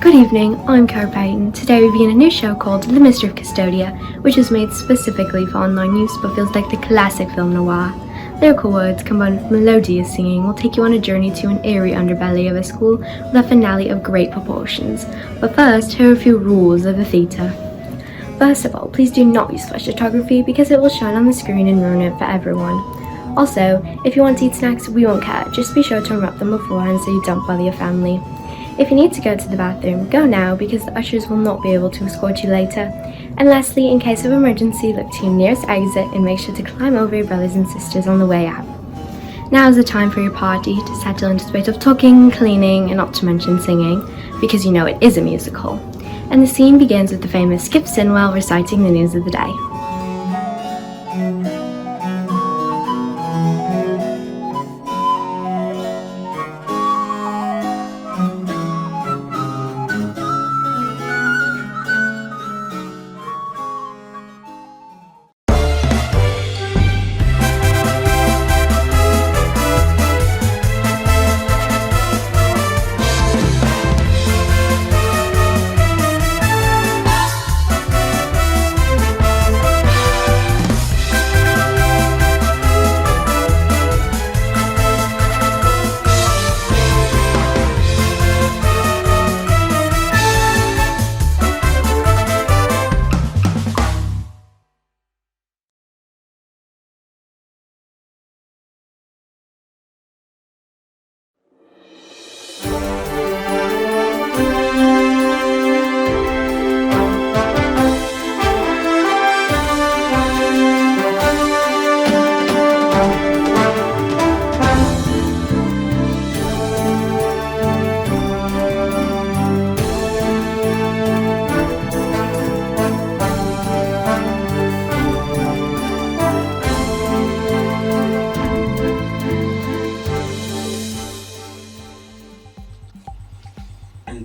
Good evening, I'm Cara Payton. Today we begin a new show called The Mystery of Custodia, which is made specifically for online use but feels like the classic film noir. Lyrical words combined with melodious singing will take you on a journey to an eerie underbelly of a school with a finale of great proportions. But first, here are a few rules of the theatre. First of all, please do not use flash photography because it will shine on the screen and ruin it for everyone. Also, if you want to eat snacks, we won't care. Just be sure to unwrap them beforehand so you don't bother your family. If you need to go to the bathroom, go now because the ushers will not be able to escort you later. And lastly, in case of emergency, look to your nearest exit and make sure to climb over your brothers and sisters on the way out. Now is the time for your party to settle into a space of talking, cleaning, and not to mention singing, because you know it is a musical. And the scene begins with the famous Skip Sinwell reciting the news of the day.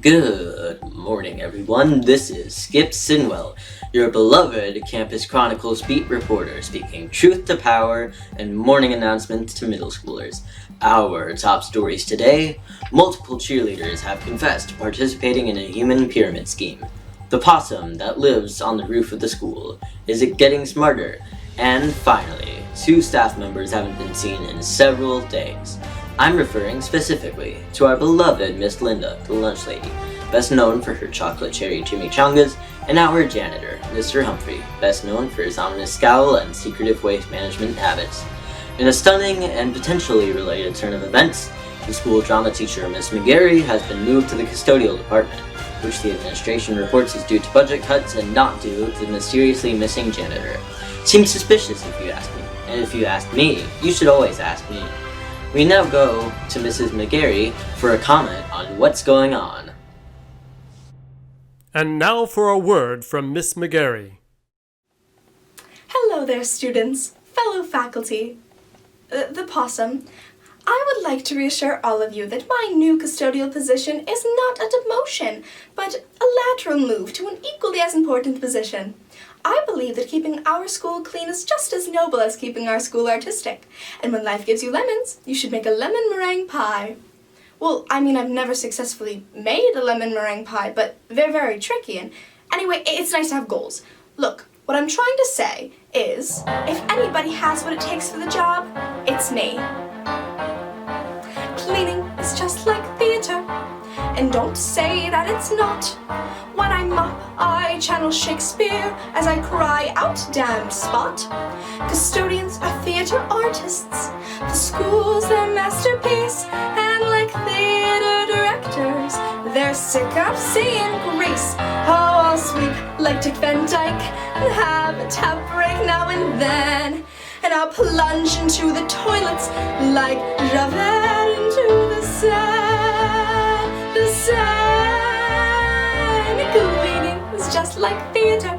Good morning, everyone. This is Skip Sinwell, your beloved Campus Chronicles beat reporter, speaking truth to power and morning announcements to middle schoolers. Our top stories today: multiple cheerleaders have confessed to participating in a human pyramid scheme. The possum that lives on the roof of the school. Is it getting smarter? And finally, 2 staff members haven't been seen in several days. I'm referring specifically to our beloved Miss Linda, the lunch lady, best known for her chocolate cherry chimichangas, and our janitor, Mr. Humphrey, best known for his ominous scowl and secretive waste management habits. In a stunning and potentially related turn of events, the school drama teacher, Miss McGarry, has been moved to the custodial department, which the administration reports is due to budget cuts and not due to the mysteriously missing janitor. Seems suspicious if you ask me, and if you ask me, you should always ask me. We now go to Mrs. McGarry for a comment on what's going on. And now for a word from Miss McGarry. Hello there, students, fellow faculty. The possum. I would like to reassure all of you that my new custodial position is not a demotion, but a lateral move to an equally as important position. I believe that keeping our school clean is just as noble as keeping our school artistic. And when life gives you lemons, you should make a lemon meringue pie. Well, I mean, I've never successfully made a lemon meringue pie, but they're very tricky. And anyway, it's nice to have goals. Look, what I'm trying to say is, if anybody has what it takes for the job, it's me. Cleaning is just like theater. And don't say that it's not. When I mop, I channel Shakespeare as I cry out, damned spot. Custodians are theater artists. The school's their masterpiece. And like theater directors, they're sick of seeing Grease. Oh, I'll sweep like Dick Van Dyke and have a tap break now and then. And I'll plunge into the toilets like Javert into the sand. Cleaning is just like theater,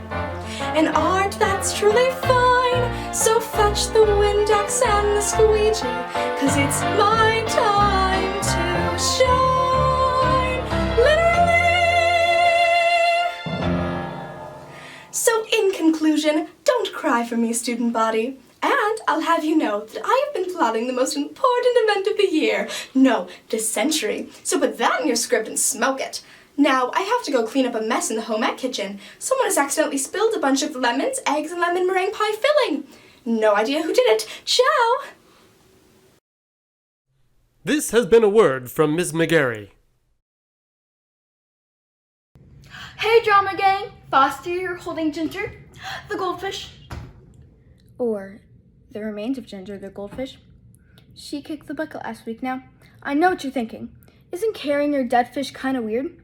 an art that's truly fine. So fetch the Windex and the squeegee, 'cause it's my time to shine, literally. So in conclusion, don't cry for me, student body. And I'll have you know that I have been plotting the most important event of the year. No, this century. So put that in your script and smoke it. Now, I have to go clean up a mess in the home ec kitchen. Someone has accidentally spilled a bunch of lemons, eggs, and lemon meringue pie filling. No idea who did it. Ciao! This has been a word from Ms. McGarry. Hey, drama gang! Foster here holding Ginger, the goldfish. Or the remains of Ginger, the goldfish. She kicked the bucket last week. Now, I know what you're thinking. Isn't carrying your dead fish kind of weird?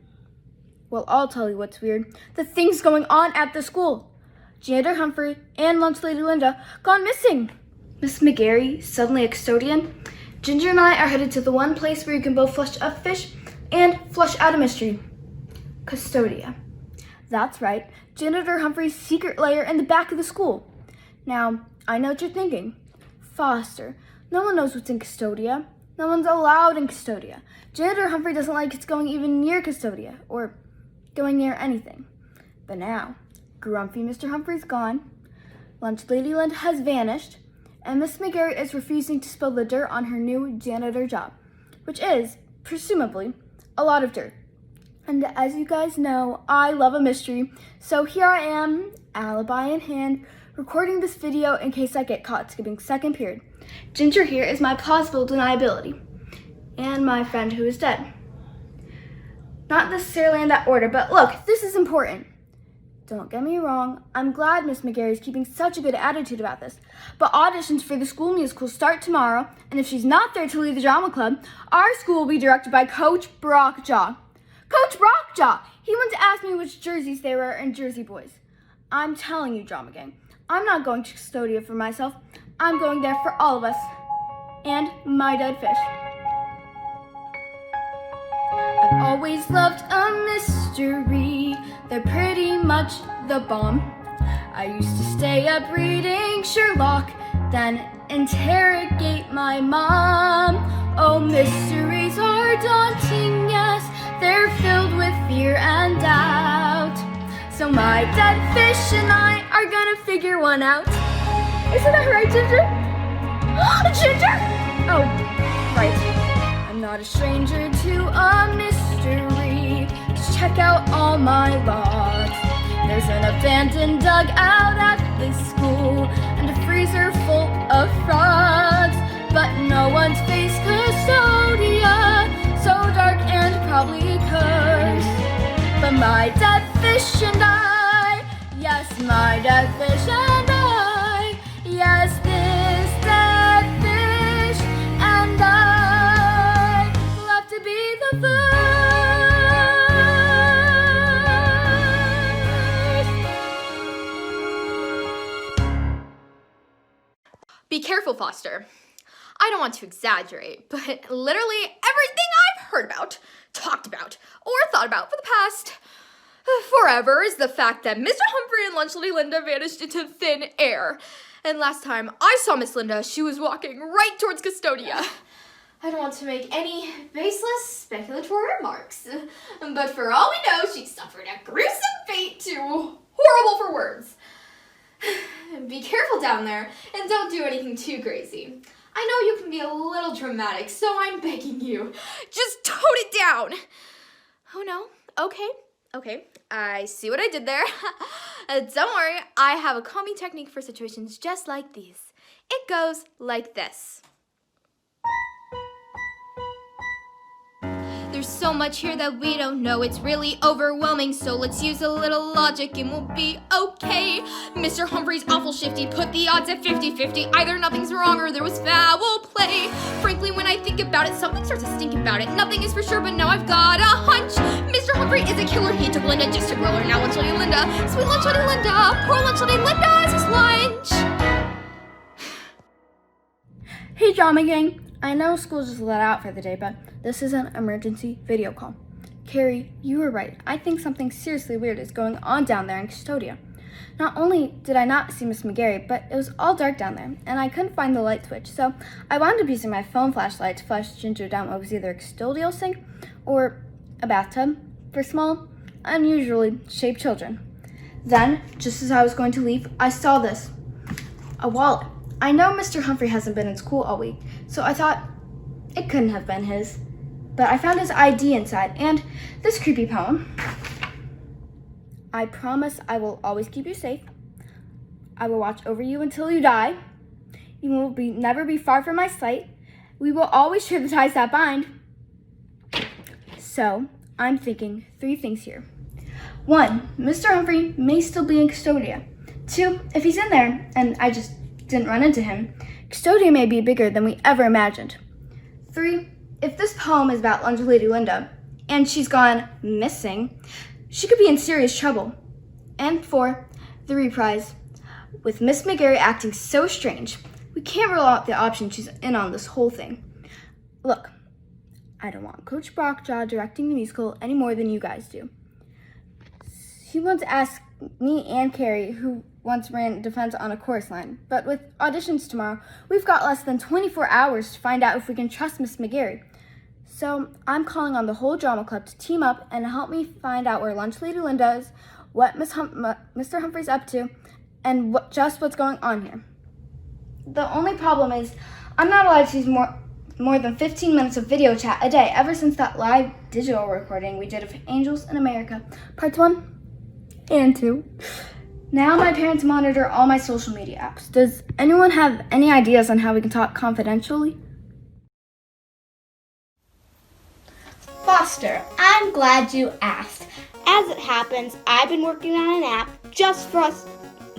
Well, I'll tell you what's weird. The things going on at the school. Janitor Humphrey and Lunch Lady Linda gone missing. Miss McGarry, suddenly a custodian. Ginger and I are headed to the one place where you can both flush a fish and flush out a mystery. Custodia. That's right, Janitor Humphrey's secret lair in the back of the school. Now, I know what you're thinking. Foster, no one knows what's in Custodia. No one's allowed in Custodia. Janitor Humphrey doesn't like us going even near Custodia, or going near anything. But now, grumpy Mr. Humphrey's gone, Lunch Lady Linda has vanished, and Miss McGarry is refusing to spill the dirt on her new janitor job, which is, presumably, a lot of dirt. And as you guys know, I love a mystery, so here I am, alibi in hand, recording this video in case I get caught skipping second period. Ginger here is my plausible deniability, and my friend who is dead. Not necessarily in that order, but look, this is important. Don't get me wrong, I'm glad Miss McGarry is keeping such a good attitude about this, but auditions for the school musical start tomorrow, and if she's not there to lead the drama club, our school will be directed by Coach Brockjaw. Coach Brockjaw! He went to ask me which jerseys they were in Jersey Boys. I'm telling you, drama gang, I'm not going to Custodia for myself. I'm going there for all of us. And my dead fish. I've always loved a mystery. They're pretty much the bomb. I used to stay up reading Sherlock, then interrogate my mom. Oh, mysteries are daunting, yes. They're filled with fear and doubt. So my dead fish and I are gonna figure one out. Isn't that right, Ginger? Ginger! Oh, right. I'm not a stranger to a mystery. Just check out all my logs. There's an abandoned dugout at this school and a freezer full of frogs. But no one's faced Custodia, so dark and probably cursed. But my dead fish and I, yes, my dead fish and I, yes, this dead fish and I will have to be the first. Be careful, Foster. I don't want to exaggerate, but literally everything I've heard about, talked about, or thought about for the past forever is the fact that Mr. Humphrey and Lunch Lady Linda vanished into thin air. And last time I saw Miss Linda, she was walking right towards Custodia. I don't want to make any baseless speculatory remarks, but for all we know, she suffered a gruesome fate too horrible for words. Be careful down there, and don't do anything too crazy. I know you can be a little dramatic, so I'm begging you, just tone it down. Oh no, okay, I see what I did there. Don't worry, I have a calming technique for situations just like these. It goes like this. There's so much here that we don't know, it's really overwhelming, so let's use a little logic and we'll be okay. Mr. Humphrey's awful shifty, put the odds at 50-50, either nothing's wrong or there was foul play. Frankly, when I think about it, something starts to stink about it. Nothing is for sure, but now I've got a hunch. Mr. Humphrey is a killer, he took Linda just to grill her. Now Lunch Lady Linda, sweet Lunch Lady Linda, poor Lunch Lady Linda is his lunch. Hey, drama gang. I know school just let out for the day, but this is an emergency video call. Carrie, you were right. I think something seriously weird is going on down there in Custodia. Not only did I not see Miss McGarry, but it was all dark down there, and I couldn't find the light switch, so I wound up using my phone flashlight to flash Ginger down what was either a custodial sink or a bathtub for small, unusually shaped children. Then, just as I was going to leave, I saw this. A wallet. I know Mr. Humphrey hasn't been in school all week, so I thought it couldn't have been his. but I found his ID inside and this creepy poem. I promise I will always keep you safe. I will watch over you until you die. You will never be far from my sight. We will always share the ties that bind. So, I'm thinking 3 things here. 1, Mr. Humphrey may still be in Custodia. 2, if he's in there and I just didn't run into him, Custodia may be bigger than we ever imagined. 3, if this poem is about Lunch Lady Linda and she's gone missing, she could be in serious trouble. And 4, the reprise. With Miss McGarry acting so strange, we can't rule out the option she's in on this whole thing. Look, I don't want Coach Brockjaw directing the musical any more than you guys do. He wants to ask me and Carrie, who once ran defense on a chorus line, but with auditions tomorrow, we've got less than 24 hours to find out if we can trust Miss McGarry. So I'm calling on the whole drama club to team up and help me find out where Lunch Lady Linda is, what Mr. Humphrey's up to, and what's going on here. The only problem is I'm not allowed to use more than 15 minutes of video chat a day ever since that live digital recording we did of Angels in America, parts 1 and 2. Now my parents monitor all my social media apps. Does anyone have any ideas on how we can talk confidentially? Foster, I'm glad you asked. As it happens, I've been working on an app just for us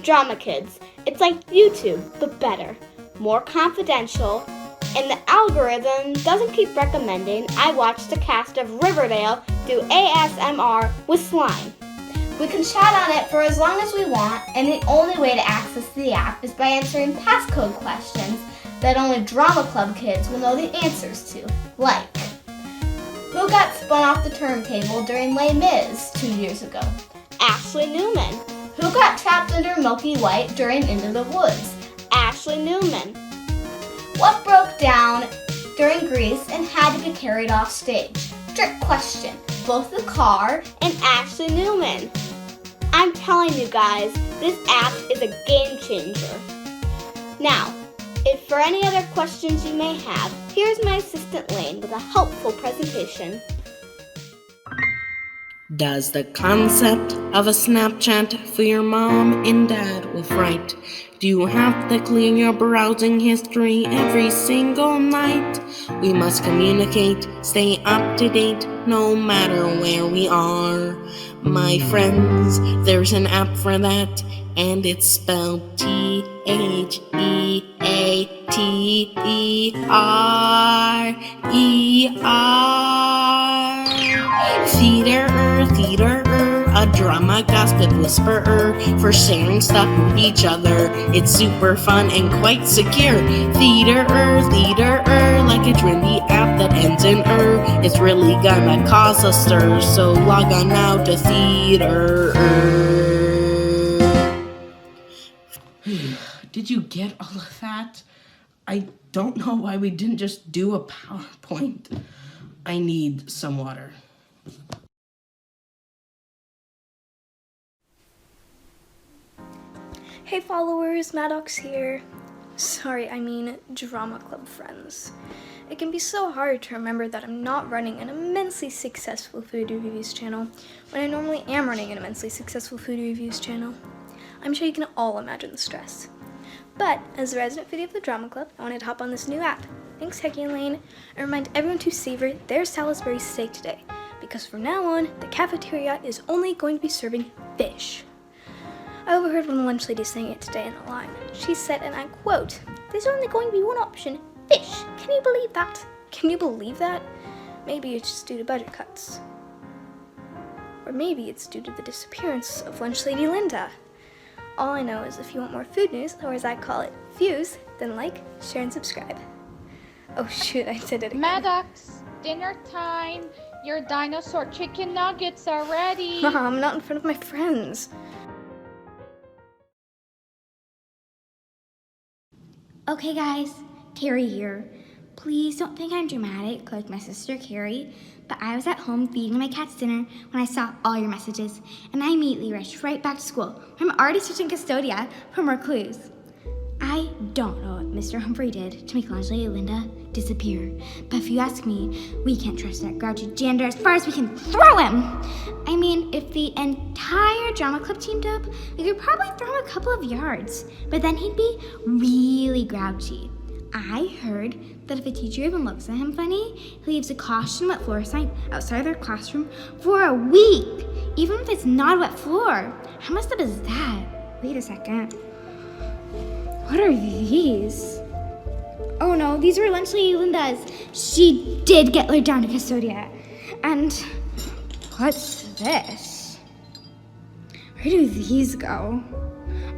drama kids. It's like YouTube, but better, more confidential, and the algorithm doesn't keep recommending I watch the cast of Riverdale do ASMR with slime. We can chat on it for as long as we want, and the only way to access the app is by answering passcode questions that only drama club kids will know the answers to, like, who got spun off the turntable during Les Mis 2 years ago? Ashley Newman. Who got trapped under Milky White during Into the Woods? Ashley Newman. What broke down during Grease and had to be carried off stage? Trick question. Both the car and Ashley Newman. I'm telling you guys, this app is a game changer. Now, if for any other questions you may have, here's my assistant Lane with a helpful presentation. Does the concept of a Snapchat for your mom and dad will fright? Do you have to clear your browsing history every single night? We must communicate, stay up to date, no matter where we are. My friends, there's an app for that, and it's spelled Theater, a drama gossip whisperer for sharing stuff with each other. It's super fun and quite secure. Theater, like a trendy app that ends in It's really gonna cause a stir, so log on now to Theater. Did you get all of that? I don't know why we didn't just do a PowerPoint. I need some water. Hey followers, Maddox here. Sorry, I mean drama club friends. It can be so hard to remember that I'm not running an immensely successful food reviews channel when I normally am running an immensely successful food reviews channel. I'm sure you can all imagine the stress. But as the resident foodie of the drama club, I wanted to hop on this new app. Thanks, Hecky and Lane, and remind everyone to savor their Salisbury steak today, because from now on, the cafeteria is only going to be serving fish. I overheard one lunch lady saying it today in the line. She said, and I quote, "There's only going to be one option, fish. Can you believe that? Can you believe that? Maybe it's just due to budget cuts. Or maybe it's due to the disappearance of lunch lady Linda." All I know is if you want more food news, or as I call it, views, then like, share, and subscribe. Oh shoot, I said it again. Maddox, dinner time. Your dinosaur chicken nuggets are ready. Mom, not in front of my friends. Okay guys, Carrie here. Please don't think I'm dramatic like my sister Carrie, but I was at home feeding my cats dinner when I saw all your messages, and I immediately rushed right back to school. I'm already searching Custodia for more clues. I don't know what Mr. Humphrey did to make Lady Linda disappear. But if you ask me, we can't trust that grouchy janitor as far as we can throw him. I mean, if the entire drama club teamed up, we could probably throw him a couple of yards. But then he'd be really grouchy. I heard that if a teacher even looks at him funny, he leaves a caution wet floor sign outside their classroom for a week, even if it's not a wet floor. How messed up is that? Wait a second. What are these? Oh no, these are lunch Lady Linda's. She did get laid down to Custodia. And what's this? Where do these go?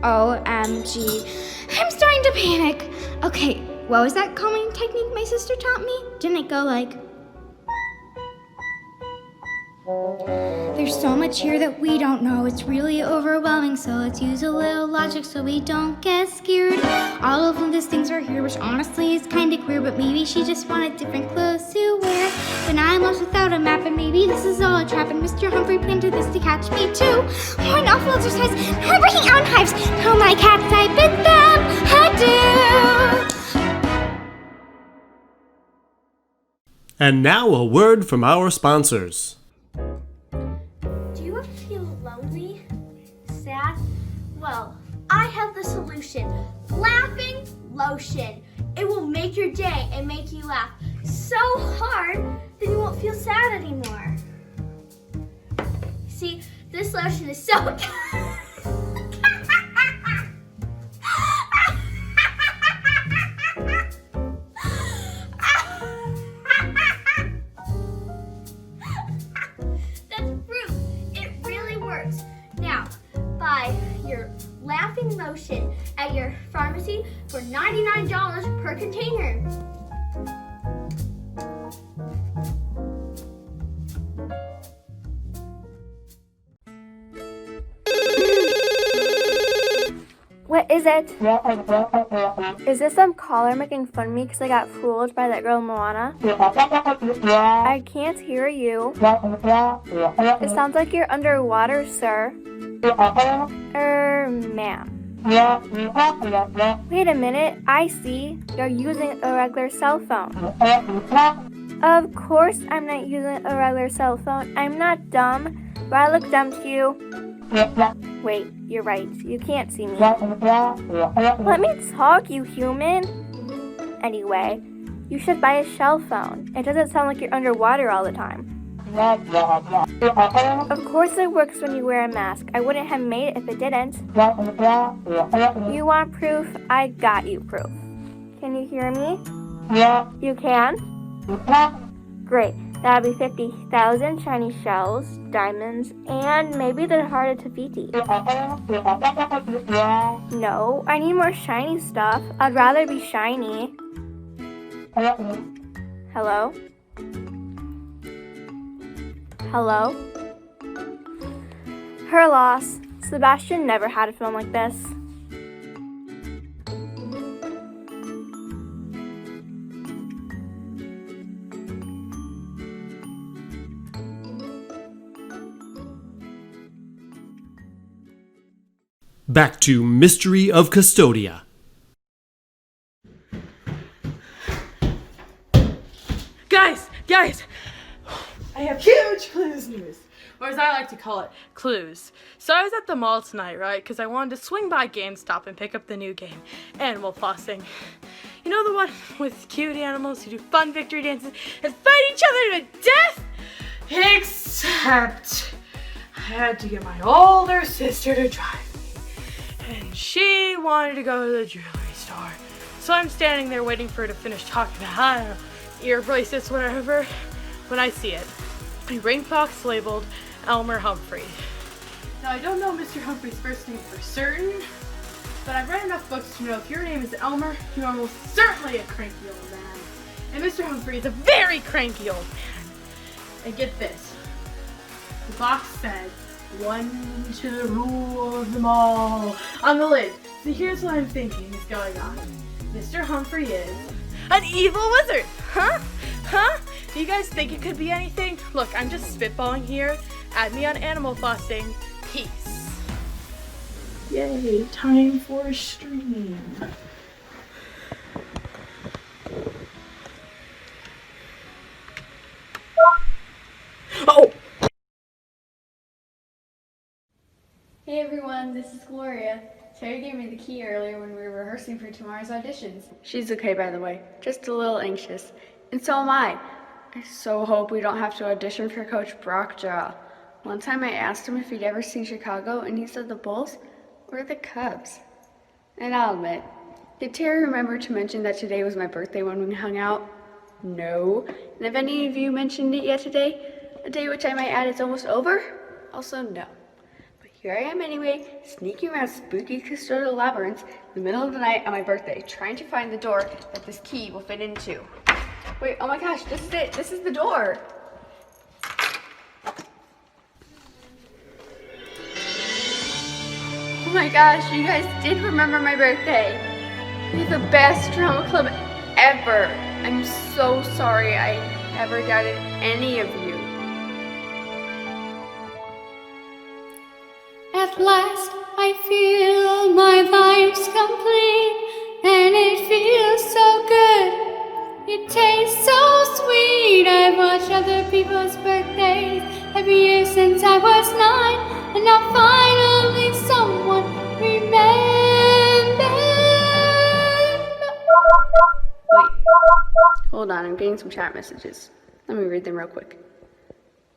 OMG. I'm starting to panic. Okay, what was that calming technique my sister taught me? Didn't it go like... There's so much here that we don't know. It's really overwhelming, so let's use a little logic so we don't get scared. All of Linda's things are here, which honestly is kinda queer, but maybe she just wanted different clothes to wear. Then I'm lost without a map, and maybe this is all a trap, and Mr. Humphrey planted this to catch me too. What an awful exercise. Now I'm breaking out in hives. Tell my cats I bid them adieu. And now a word from our sponsors. Do you ever feel lonely? Sad? Well, I have the solution. Laughing lotion. It will make your day and make you laugh so hard that you won't feel sad anymore. See, this lotion is so laughing lotion at your pharmacy for $99 per container. What is it? Is this some caller making fun of me because I got fooled by that girl Moana? I can't hear you. It sounds like you're underwater, sir. Ma'am. Wait a minute, I see. You're using a regular cell phone. Of course I'm not using a regular cell phone. I'm not dumb. Do I look dumb to you? Wait, you're right. You can't see me. Let me talk, you human. Anyway, you should buy a shell phone. It doesn't sound like you're underwater all the time. Of course it works when you wear a mask. I wouldn't have made it if it didn't. You want proof? I got you proof. Can you hear me? You can? Great. That'll be 50,000 shiny shells, diamonds, and maybe the heart of Tafiti. No, I need more shiny stuff. I'd rather be shiny. Hello? Hello? Her loss. Sebastian never had a film like this. Back to Mystery of Custodia. Guys! I have huge clues news. Or as I like to call it, clues. So I was at the mall tonight, right? Because I wanted to swing by GameStop and pick up the new game, Animal Crossing. You know the one with cute animals who do fun victory dances and fight each other to death? Except I had to get my older sister to drive me. And she wanted to go to the jewelry store. So I'm standing there waiting for her to finish talking about, I don't know, ear bracelets, whatever, when I see it. A ring box labeled Elmer Humphrey. Now I don't know Mr. Humphrey's first name for certain, but I've read enough books to know if your name is Elmer, you're almost certainly a cranky old man. And Mr. Humphrey is a very cranky old man. And get this, the box said, 1 to the rule of them all on the lid. So here's what I'm thinking is going on. Mr. Humphrey is an evil wizard, huh? Do you guys think it could be anything? Look, I'm just spitballing here. Add me on Animal Flossing. Peace. Yay, time for a stream. Hey everyone, this is Gloria. Terry gave me the key earlier when we were rehearsing for tomorrow's auditions. She's okay, by the way. Just a little anxious. And so am I. I so hope we don't have to audition for Coach Brockjaw. One time I asked him if he'd ever seen Chicago, and he said the Bulls or the Cubs. And I'll admit, did Terry remember to mention that today was my birthday when we hung out? No. And if any of you mentioned it yet today, a day which I might add is almost over, also no. But here I am anyway, sneaking around spooky custodial labyrinths in the middle of the night on my birthday, trying to find the door that this key will fit into. Wait, oh my gosh, this is it. This is the door. Oh my gosh, you guys did remember my birthday. You're the best drama club ever. I'm so sorry I ever doubted any of you. At last I feel my life's complete, and it feels so good. It tastes so sweet. I've watched other people's birthdays every year since I was 9, and now finally someone remembers. Wait, hold on, I'm getting some chat messages. Let me read them real quick.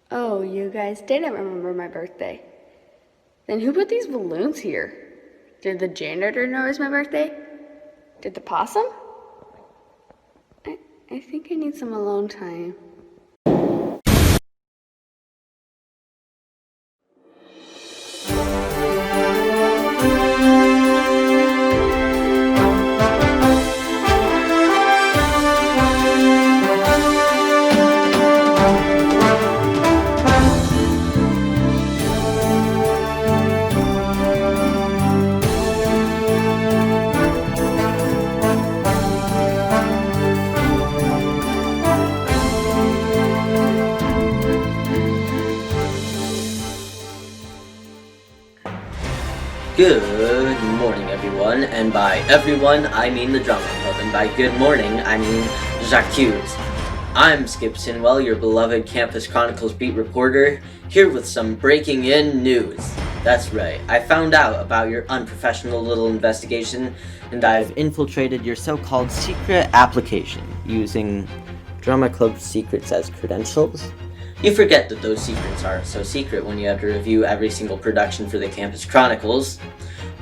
Oh, you guys didn't remember my birthday. Then who put these balloons here? Did the janitor know it was my birthday? Did the possum? I think I need some alone time. Good morning, everyone, and by everyone, I mean the drama club, and by good morning, I mean Jacques. I'm Skip Sinwell, your beloved Campus Chronicles beat reporter, here with some breaking in news. That's right, I found out about your unprofessional little investigation, and I've infiltrated your so-called secret application, using drama club secrets as credentials. You forget that those secrets aren't so secret when you have to review every single production for the Campus Chronicles.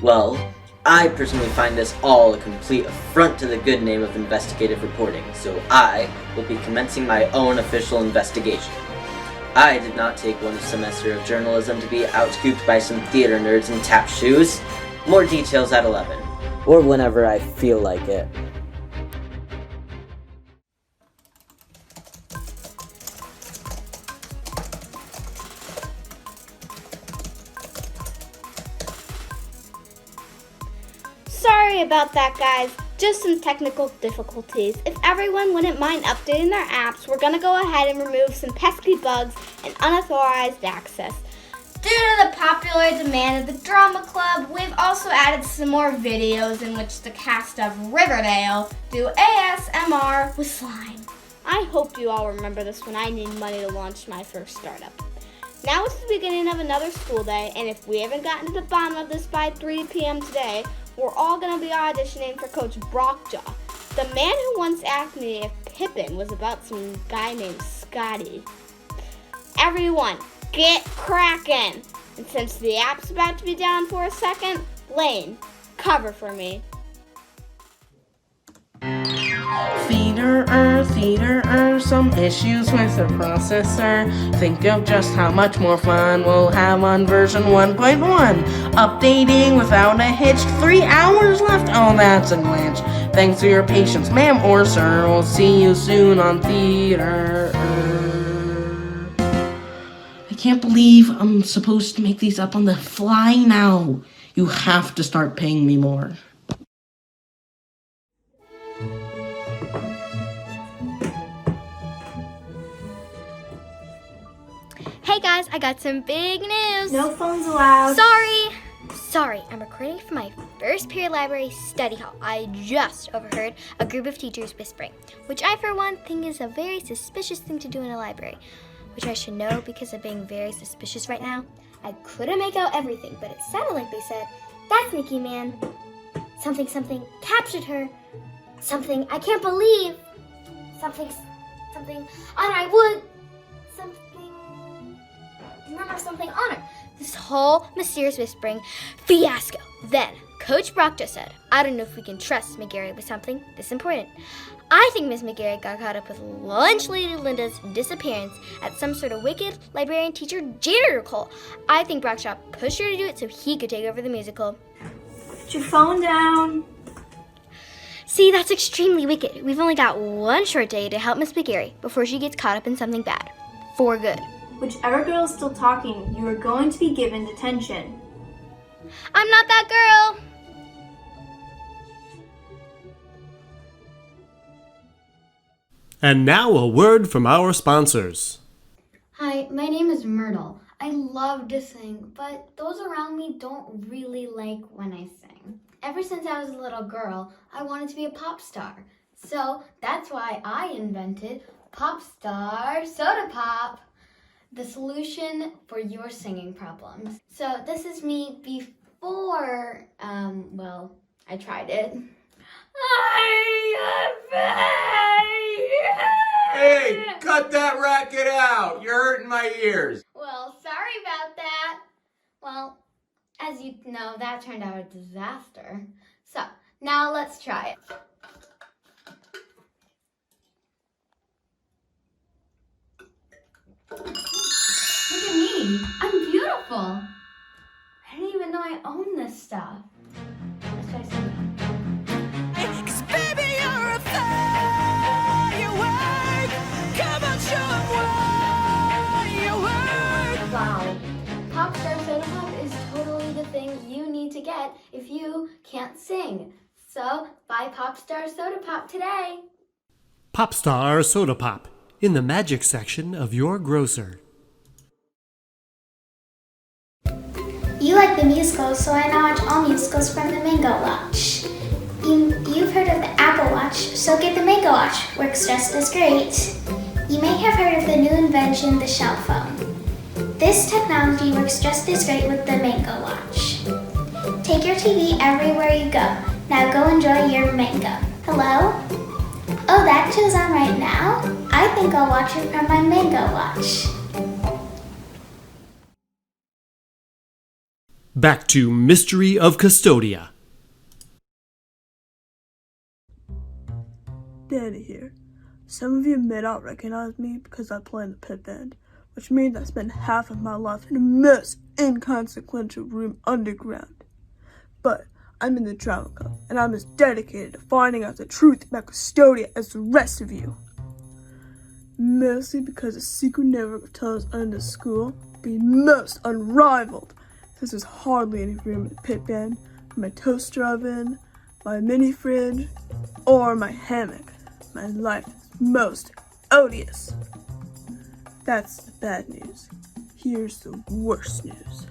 Well, I personally find this all a complete affront to the good name of investigative reporting, so I will be commencing my own official investigation. I did not take one semester of journalism to be outscooped by some theater nerds in tap shoes. More details at 11, or whenever I feel like it. Sorry about that, guys. Just some technical difficulties. If everyone wouldn't mind updating their apps, we're gonna go ahead and remove some pesky bugs and unauthorized access. Due to the popular demand of the drama club, we've also added some more videos in which the cast of Riverdale do ASMR with slime. I hope you all remember this when I need money to launch my first startup. Now it's the beginning of another school day, and if we haven't gotten to the bottom of this by 3 p.m. today, we're all going to be auditioning for Coach Brockjaw, the man who once asked me if Pippin was about some guy named Scotty. Everyone, get cracking! And since the app's about to be down for a second, Lane, cover for me. Theater, some issues with the processor. Think of just how much more fun we'll have on version 1.1. Updating without a hitch, 3 hours left. Oh, that's a glitch. Thanks for your patience, ma'am or sir. We'll see you soon on theater. I can't believe I'm supposed to make these up on the fly now. You have to start paying me more. Hey guys, I got some big news. No phones allowed. Sorry, I'm recording for my first peer library study hall. I just overheard a group of teachers whispering, which I for one think is a very suspicious thing to do in a library. which I should know because I'm being very suspicious right now. I couldn't make out everything, but it sounded like they said, "That's Nikki, man. Something, something captured her. Something I can't believe. Something, on I would. Remember something on her." This whole mysterious whispering fiasco. Then, Coach Brockjaw said, "I don't know if we can trust McGarry with something this important. I think Miss McGarry got caught up with lunch lady Linda's disappearance at some sort of wicked librarian teacher janitor call. I think Brockjaw pushed her to do it so he could take over the musical." Put your phone down. See, that's extremely wicked. We've only got one short day to help Miss McGarry before she gets caught up in something bad. For good. Whichever girl is still talking, you are going to be given detention. I'm not that girl. And now a word from our sponsors. Hi, my name is Myrtle. I love to sing, but those around me don't really like when I sing. Ever since I was a little girl, I wanted to be a pop star. So that's why I invented Pop Star Soda Pop, the solution for your singing problems. So this is me before, I tried it. Hey, cut that racket out! You're hurting my ears. Well, sorry about that. Well, as you know, that turned out a disaster. So, now let's try it. Look at me. I'm beautiful. I didn't even know I own this stuff. Let's try something. Wow. Pop Star Soda Pop is totally the thing you need to get if you can't sing. So, buy Pop Star Soda Pop today. Popstar Soda Pop, in the magic section of your grocer. You like the musicals, so I now watch all musicals from the Mango Watch. You've heard of the Apple Watch, so get the Mango Watch. Works just as great. You may have heard of the new invention, the shell phone. This technology works just as great with the Mango Watch. Take your TV everywhere you go. Now go enjoy your Mango. Hello? Oh, that show's on right now? I think I'll watch it from my Mango Watch. Back to Mystery of Custodia. Danny here. Some of you may not recognize me because I play in the pit band, which means I spend half of my life in a most inconsequential room underground. But I'm in the drama club, and I'm as dedicated to finding out the truth about Custodia as the rest of you. Mostly because the secret network of tunnels under the school be most unrivaled, since there's hardly any room in the pit band for my toaster oven, my mini fridge, or my hammock. My life is most odious. That's the bad news. Here's the worst news.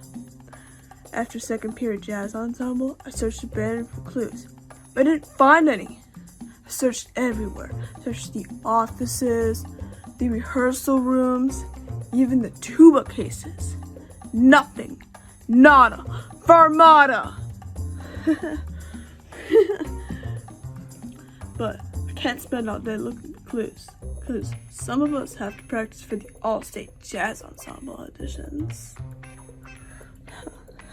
After second period jazz ensemble, I searched the band for clues, but I didn't find any. I searched everywhere. Searched the offices, the rehearsal rooms, even the tuba cases. Nothing. Nada. Farmada. But I can't spend all day looking for clues, because some of us have to practice for the All-State Jazz Ensemble auditions.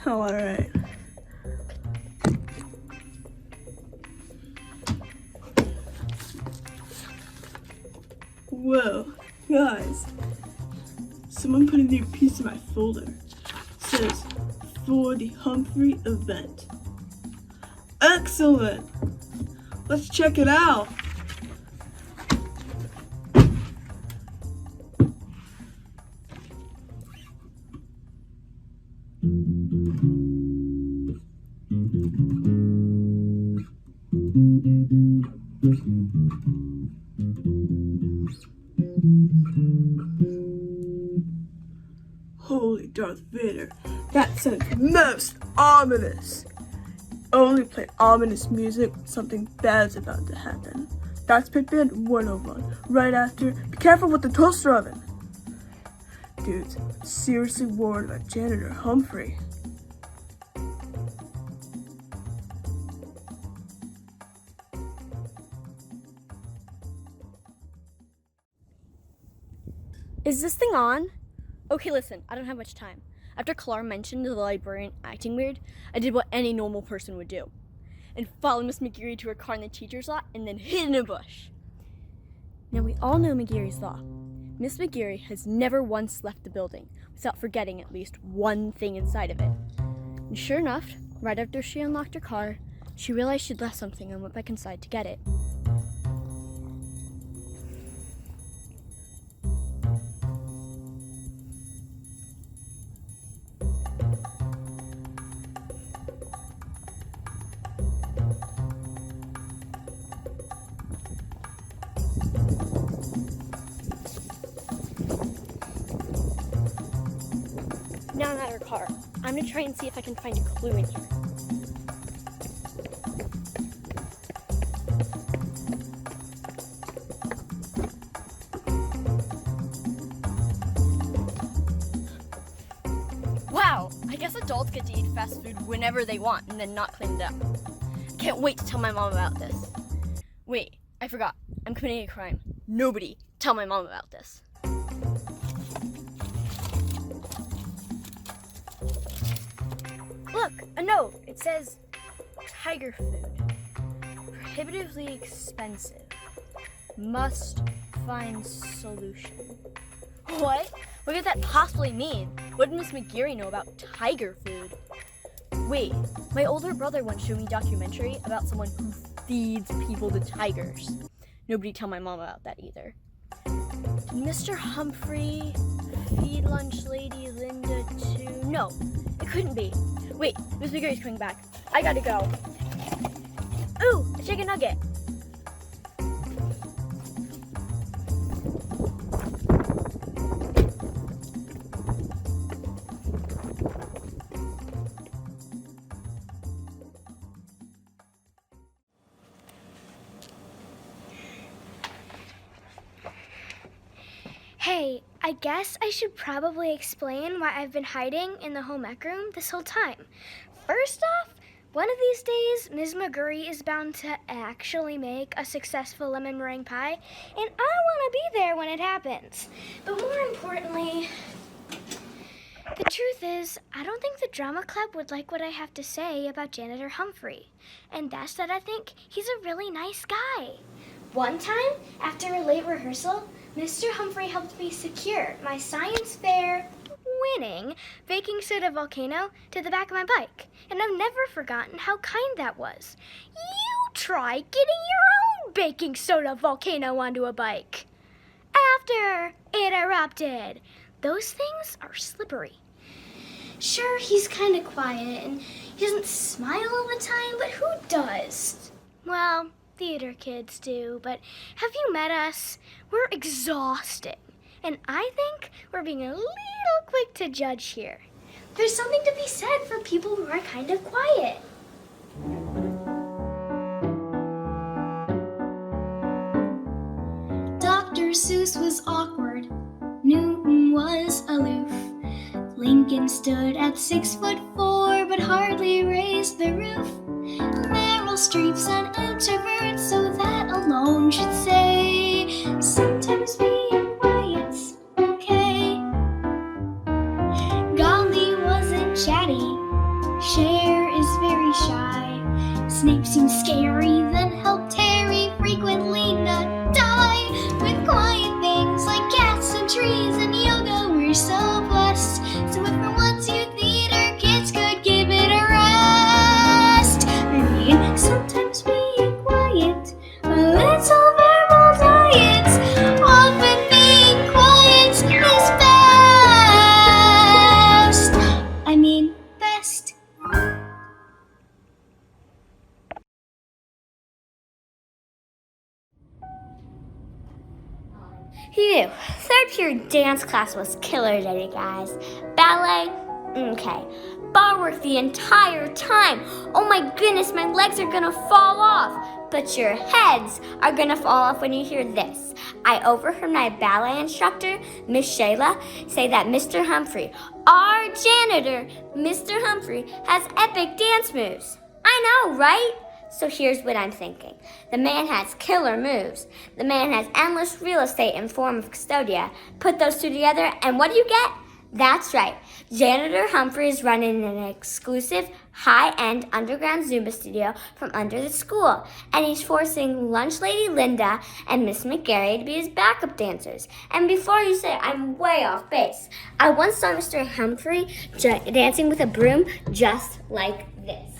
Alright. Whoa, guys. Someone put a new piece in my folder. It says, for the Humphrey event. Excellent! Let's check it out. Holy Darth Vader, that sounds most ominous. Only play ominous music when something bad's about to happen. That's Pit Band 101. Right after, be careful with the toaster oven. dudes seriously worried about Janitor Humphrey. Is this thing on? Okay, listen, I don't have much time. After Clara mentioned the librarian acting weird, I did what any normal person would do. And followed Miss McGeary to her car in the teacher's lot and then hid in a bush. Now we all know McGeary's law. Miss McGeary has never once left the building without forgetting at least one thing inside of it. And sure enough, right after she unlocked her car, she realized she'd left something and went back inside to get it. Now I'm at her car. I'm gonna try and see if I can find a clue in here. Wow, I guess adults get to eat fast food whenever they want and then not clean it up. Can't wait to tell my mom about this. Wait, I forgot. I'm committing a crime. Nobody tell my mom about this. Look, a note. It says, tiger food. Prohibitively expensive. Must find solution. What? What could that possibly mean? What did Miss McGeary know about tiger food? Wait, my older brother once showed me a documentary about someone who feeds people to tigers. Nobody tell my mom about that either. Did Mr. Humphrey feed lunch lady Linda too? No, it couldn't be. Wait, Miss McGeary's coming back. I gotta go. Ooh, a chicken nugget. Hey, I guess I should probably explain why I've been hiding in the home ec room this whole time. First off, one of these days, Ms. McGeary is bound to actually make a successful lemon meringue pie, and I want to be there when it happens. But more importantly, the truth is, I don't think the drama club would like what I have to say about Janitor Humphrey. And that's that I think he's a really nice guy. One time, after a late rehearsal, Mr. Humphrey helped me secure my science fair winning baking soda volcano to the back of my bike. And I've never forgotten how kind that was. You try getting your own baking soda volcano onto a bike. After it erupted. Those things are slippery. Sure, he's kind of quiet and he doesn't smile all the time, but who does? Well, theater kids do, but have you met us? We're exhausting, and I think we're being a little quick to judge here. There's something to be said for people who are kind of quiet. Dr. Seuss was awkward. Newton was aloof. Lincoln stood at 6'4", but hardly raised the roof. Meryl Streep's an introvert, so that alone should say sometimes being quiet's okay. Gandhi wasn't chatty. Cher is very shy. Snape seemed scary, then helped Harry frequently not die. With quiet things like cats and trees and yoga, we're so blessed. So if for once you theater kids could give it a rest. I mean, sometimes being quiet, a little verbal diets, often being quiet is best. I mean, best. Phew, third period dance class was killer today, guys. Ballet, Okay. Bar work the entire time. Oh my goodness, my legs are gonna fall off. But your heads are gonna fall off when you hear this. I overheard my ballet instructor, Miss Shayla, say that Mr. Humphrey, our janitor, Mr. Humphrey, has epic dance moves. I know, right? So here's what I'm thinking. The man has killer moves. The man has endless real estate in form of Custodia. Put those two together, and what do you get? That's right. Janitor Humphrey is running an exclusive, high-end underground Zumba studio from under the school, and he's forcing Lunch Lady Linda and Miss McGarry to be his backup dancers. And before you say I'm way off base, I once saw Mr. Humphrey dancing with a broom just like this.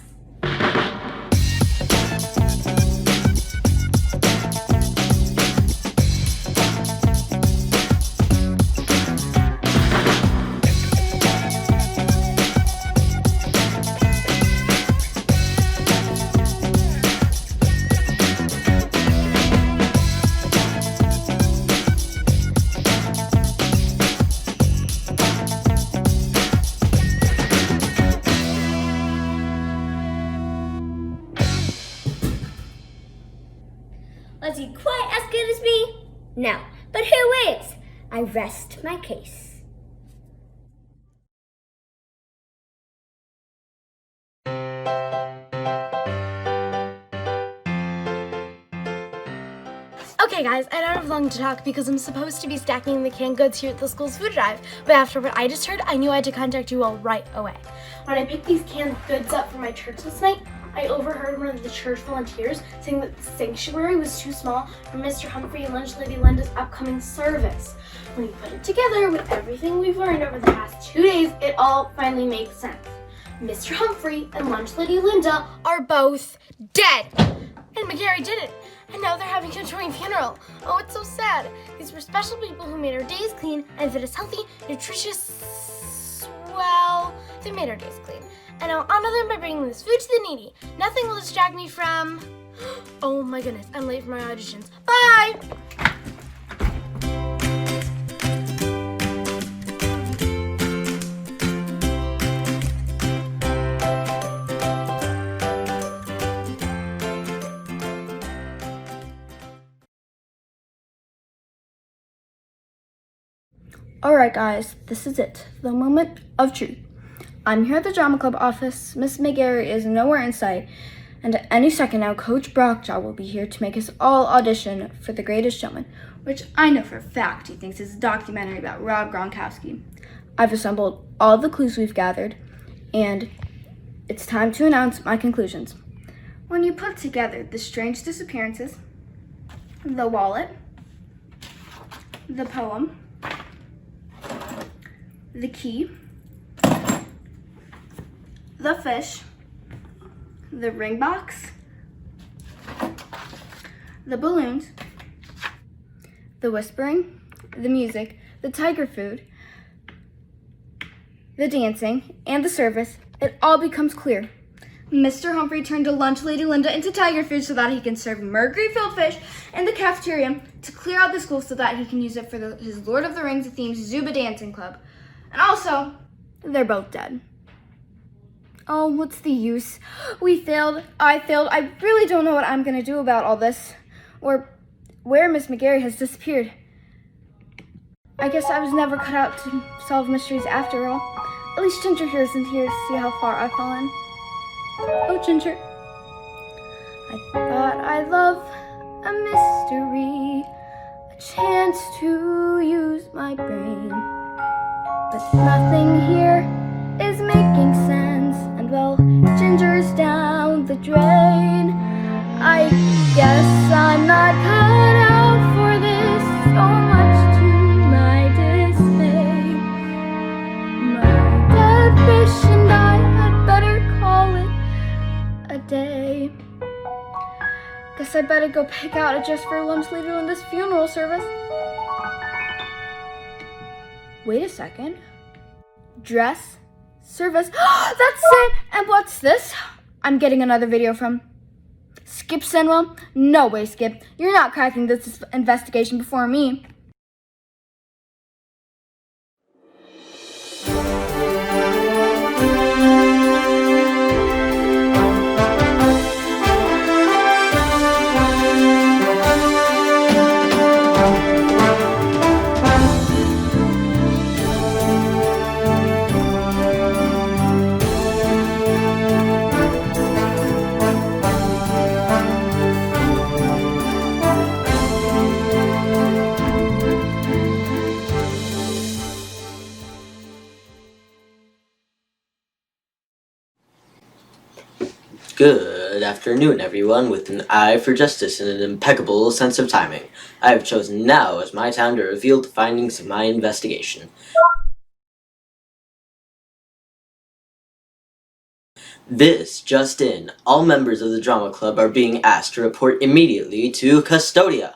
Was he quite as good as me? No, but who is? I rest my case. Okay guys, I don't have long to talk because I'm supposed to be stacking the canned goods here at the school's food drive, but after what I just heard, I knew I had to contact you all right away. When I picked these canned goods up for my church last night, I overheard one of the church volunteers saying that the sanctuary was too small for Mr. Humphrey and Lunch Lady Linda's upcoming service. When you put it together with everything we've learned over the past 2 days, it all finally makes sense. Mr. Humphrey and Lunch Lady Linda are both dead! And McGarry did it! And now they're having a joint funeral. Oh, it's so sad. These were special people who made our days clean and fed us healthy, nutritious, well, they made our days clean. And I'll honor them by bringing this food to the needy. Nothing will distract me from... Oh my goodness, I'm late for my auditions. Bye! Alright guys, this is it, the moment of truth. I'm here at the drama club office. Miss McGarry is nowhere in sight, and any second now, Coach Brockjaw will be here to make us all audition for The Greatest Showman, which I know for a fact he thinks is a documentary about Rob Gronkowski. I've assembled all the clues we've gathered, and it's time to announce my conclusions. When you put together the strange disappearances, the wallet, the poem, the key, the fish, the ring box, the balloons, the whispering, the music, the tiger food, the dancing, and the service, it all becomes clear. Mr. Humphrey turned to Lunch Lady Linda into tiger food so that he can serve mercury-filled fish in the cafeteria to clear out the school so that he can use it for his Lord of the Rings themed Zumba dancing club. And also, they're both dead. Oh, what's the use? We failed. I failed. I really don't know what I'm going to do about all this. Or where Miss McGarry has disappeared. I guess I was never cut out to solve mysteries after all. At least Ginger here isn't here to see how far I've fallen. Oh, Ginger. I thought I'd love a mystery, a chance to use my brain. But nothing here is making sense, and well, Ginger's down the drain. I guess I'm not cut out for this, so much to my dismay. My dead fish and I had better call it a day. Guess I better go pick out a dress for Lunch Lady Linda's funeral service. Wait a second. Dress? Service? That's it! And what's this? I'm getting another video from Skip Sinwell. No way, Skip. You're not cracking this investigation before me. Good afternoon, everyone. With an eye for justice and an impeccable sense of timing, I have chosen now as my time to reveal the findings of my investigation. This just in. All members of the drama club are being asked to report immediately to Custodia.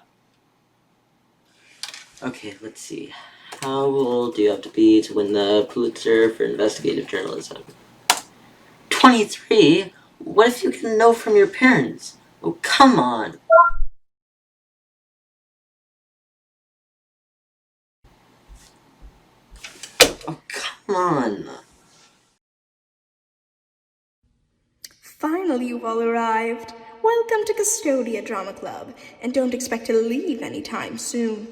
Okay, let's see. How old do you have to be to win the Pulitzer for investigative journalism? 23? What if you get a no from your parents? Oh, come on. Oh, come on. Finally, you've all arrived. Welcome to Custodia Drama Club, and don't expect to leave anytime soon.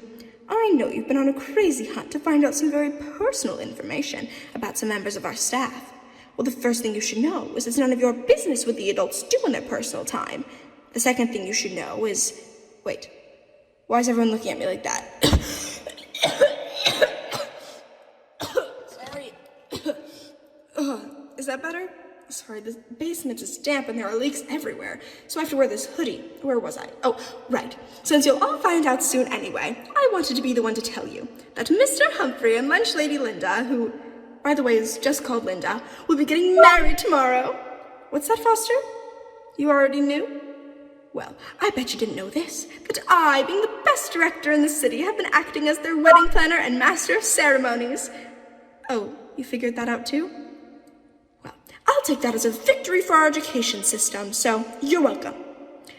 I know you've been on a crazy hunt to find out some very personal information about some members of our staff. Well, the first thing you should know is it's none of your business what the adults do in their personal time. The second thing you should know is... Wait, why is everyone looking at me like that? Sorry. Is that better? Sorry, the basement is damp and there are leaks everywhere, so I have to wear this hoodie. Where was I? Oh, right. Since you'll all find out soon anyway, I wanted to be the one to tell you that Mr. Humphrey and Lunch Lady Linda, who, by the way, is just called Linda, will be getting married tomorrow. What's that, Foster? You already knew? Well, I bet you didn't know this, that I, being the best director in the city, have been acting as their wedding planner and master of ceremonies. Oh, you figured that out too? I'll take that as a victory for our education system, so you're welcome.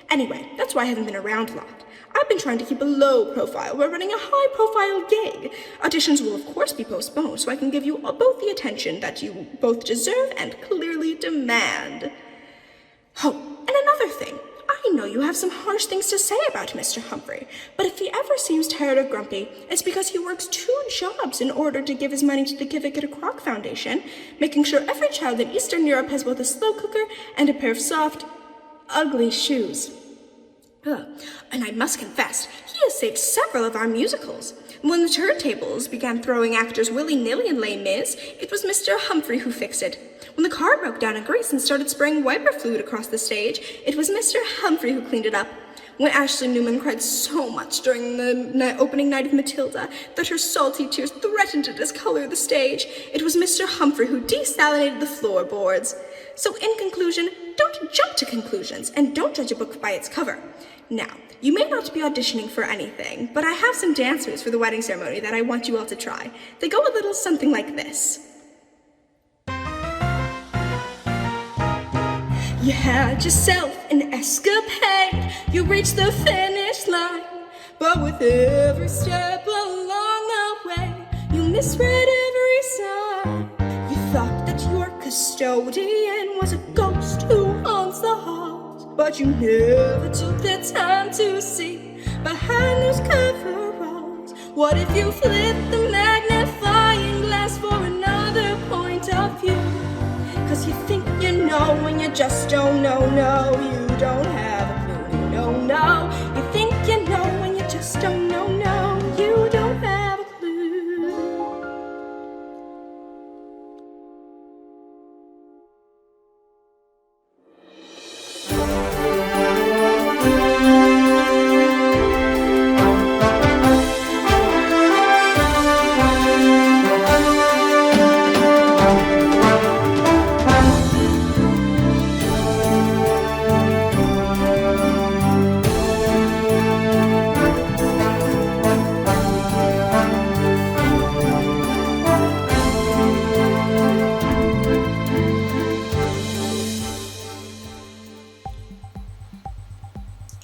Anyway, that's why I haven't been around a lot. I've been trying to keep a low profile. We're running a high-profile gig. Auditions will, of course, be postponed, so I can give you both the attention that you both deserve and clearly demand. Oh, and another thing. I know you have some harsh things to say about Mr. Humphrey, but if he ever seems tired or grumpy, it's because he works 2 jobs in order to give his money to the Give a Kid a Crock Foundation, making sure every child in Eastern Europe has both a slow cooker and a pair of soft, ugly shoes. And I must confess, he has saved several of our musicals. When the turntables began throwing actors willy-nilly in Les Mis, it was Mr. Humphrey who fixed it. When the car broke down in Greece and started spraying wiper fluid across the stage, it was Mr. Humphrey who cleaned it up. When Ashley Newman cried so much during the opening night of Matilda that her salty tears threatened to discolor the stage, it was Mr. Humphrey who desalinated the floorboards. So in conclusion, don't jump to conclusions and don't judge a book by its cover. Now, you may not be auditioning for anything, but I have some dance moves for the wedding ceremony that I want you all to try. They go a little something like this. You had yourself an escapade, you reached the finish line, but with every step along the way, you misread every sign. You thought that your custodian was a ghost who haunts the halls, but you never took the time to see behind those coveralls. What if you flipped the magnifying glass for another point of view? Cause you think you know when you just don't know, no, you don't have a clue, no. You think you know when you just don't know, no, you don't have a clue.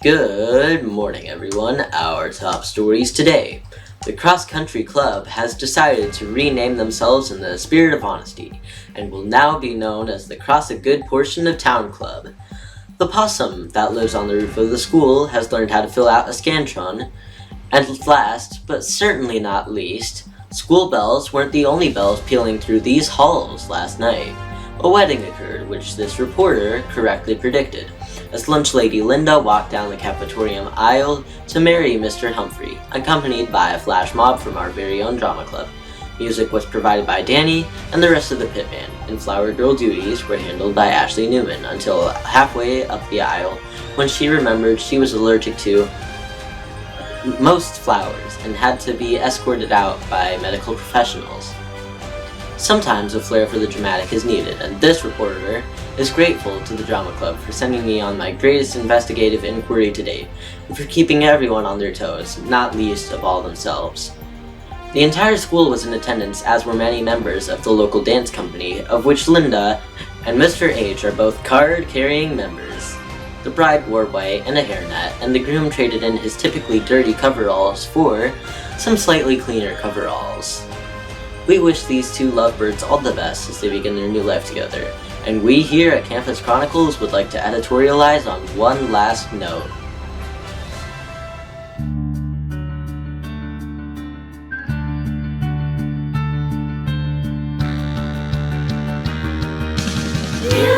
Good morning, everyone. Our top stories today. The Cross Country Club has decided to rename themselves in the spirit of honesty and will now be known as the Cross a Good Portion of Town Club. The possum that lives on the roof of the school has learned how to fill out a Scantron. And last, but certainly not least, school bells weren't the only bells pealing through these halls last night. A wedding occurred, which this reporter correctly predicted, as Lunch Lady Linda walked down the cafetorium aisle to marry Mr. Humphrey, accompanied by a flash mob from our very own drama club. Music was provided by Danny and the rest of the pit band, and flower girl duties were handled by Ashley Newman until halfway up the aisle when she remembered she was allergic to most flowers and had to be escorted out by medical professionals. Sometimes a flair for the dramatic is needed, and this reporter is grateful to the drama club for sending me on my greatest investigative inquiry to date, and for keeping everyone on their toes, not least of all themselves. The entire school was in attendance, as were many members of the local dance company, of which Linda and Mr. H are both card-carrying members. The bride wore white and a hairnet, and the groom traded in his typically dirty coveralls for some slightly cleaner coveralls. We wish these two lovebirds all the best as they begin their new life together, and we here at Campus Chronicles would like to editorialize on one last note. You